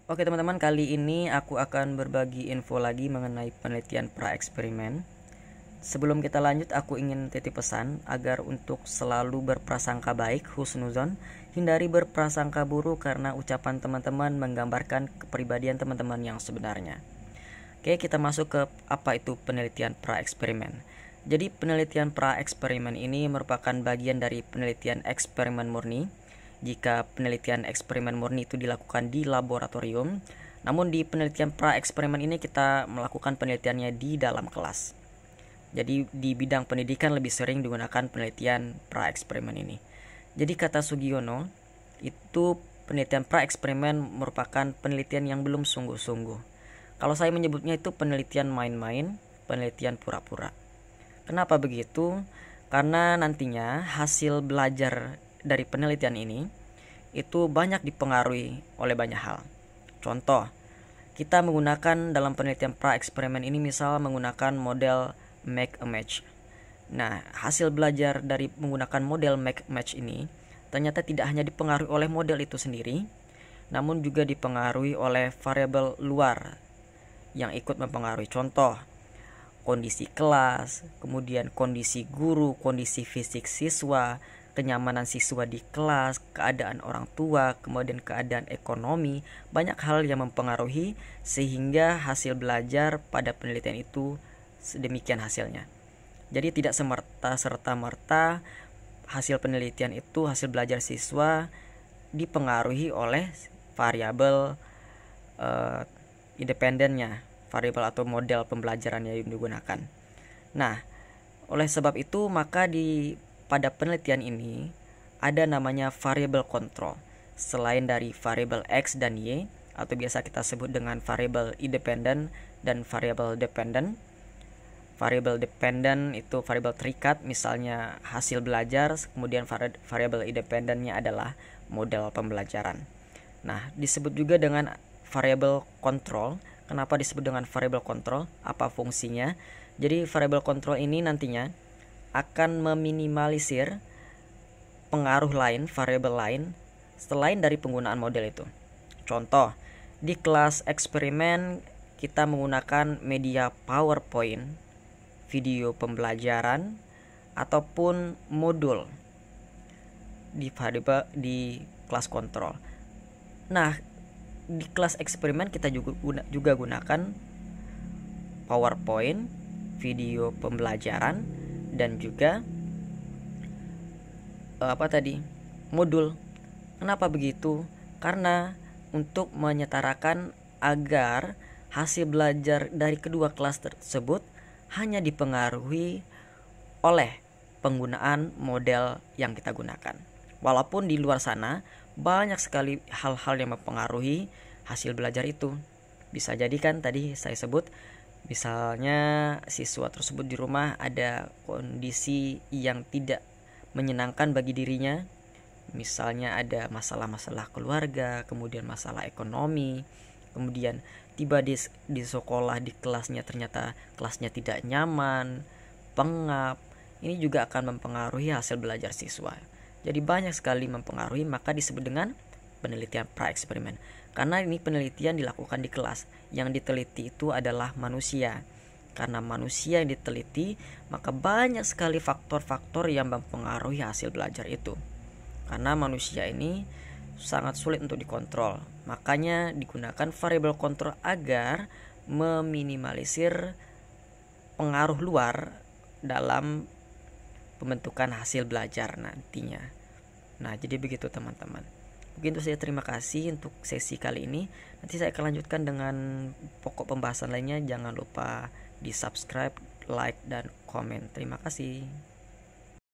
Oke teman-teman, kali ini aku akan berbagi info lagi mengenai penelitian pra-eksperimen. Sebelum kita lanjut, aku ingin titip pesan agar untuk selalu berprasangka baik, husnuzon, hindari berprasangka buruk karena ucapan teman-teman menggambarkan kepribadian teman-teman yang sebenarnya. Oke, kita masuk ke apa itu penelitian pra-eksperimen. Jadi penelitian pra-eksperimen ini merupakan bagian dari penelitian eksperimen murni. Jika penelitian eksperimen murni itu dilakukan di laboratorium, namun di penelitian pra-eksperimen ini kita melakukan penelitiannya di dalam kelas. Jadi di bidang pendidikan lebih sering digunakan penelitian pra-eksperimen ini. Jadi kata Sugiono, itu penelitian pra-eksperimen merupakan penelitian yang belum sungguh-sungguh. Kalau saya menyebutnya itu penelitian main-main, penelitian pura-pura. Kenapa begitu? Karena nantinya hasil belajar dari penelitian ini itu banyak dipengaruhi oleh banyak hal. Contoh, kita menggunakan dalam penelitian pra-eksperimen ini misal menggunakan model make a match. Nah, hasil belajar dari menggunakan model make a match ini ternyata tidak hanya dipengaruhi oleh model itu sendiri, namun juga dipengaruhi oleh variabel luar yang ikut mempengaruhi. Contoh, kondisi kelas, kemudian kondisi guru, kondisi fisik siswa, kenyamanan siswa di kelas, keadaan orang tua, kemudian keadaan ekonomi, banyak hal yang mempengaruhi sehingga hasil belajar pada penelitian itu sedemikian hasilnya. Jadi tidak serta-merta hasil penelitian itu, hasil belajar siswa dipengaruhi oleh variabel independennya, variabel atau model pembelajaran yang digunakan. Nah, oleh sebab itu maka pada penelitian ini ada namanya variabel kontrol. Selain dari variabel X dan Y atau biasa kita sebut dengan variabel independen dan variabel dependen. Variabel dependen itu variabel terikat, misalnya hasil belajar, kemudian variabel independennya adalah model pembelajaran. Nah, disebut juga dengan variabel kontrol. Kenapa disebut dengan variabel kontrol? Apa fungsinya? Jadi variabel kontrol ini nantinya akan meminimalisir pengaruh lain, variabel lain selain dari penggunaan model itu. Contoh, di kelas eksperimen kita menggunakan media PowerPoint, video pembelajaran ataupun modul di kelas kontrol. Nah, di kelas eksperimen kita juga gunakan PowerPoint, video pembelajaran, dan juga modul. Kenapa begitu? Karena untuk menyetarakan agar hasil belajar dari kedua kelas tersebut hanya dipengaruhi oleh penggunaan model yang kita gunakan. Walaupun di luar sana banyak sekali hal-hal yang mempengaruhi hasil belajar itu. Bisa jadi kan tadi saya sebut, misalnya siswa tersebut di rumah ada kondisi yang tidak menyenangkan bagi dirinya. Misalnya ada masalah-masalah keluarga, kemudian masalah ekonomi, kemudian tiba di sekolah, di kelasnya ternyata kelasnya tidak nyaman, pengap. Ini juga akan mempengaruhi hasil belajar siswa. Jadi banyak sekali mempengaruhi, maka disebut dengan penelitian pra-eksperimen. Karena ini penelitian dilakukan di kelas. Yang diteliti itu adalah manusia. Karena manusia yang diteliti, maka banyak sekali faktor-faktor yang mempengaruhi hasil belajar itu. Karena manusia ini sangat sulit untuk dikontrol. Makanya digunakan variabel kontrol agar meminimalisir pengaruh luar dalam pembentukan hasil belajar nantinya. Nah, jadi begitu teman-teman. Mungkin itu saja, terima kasih untuk sesi kali ini. Nanti saya akan lanjutkan dengan pokok pembahasan lainnya. Jangan lupa di subscribe, like, dan komen. Terima kasih.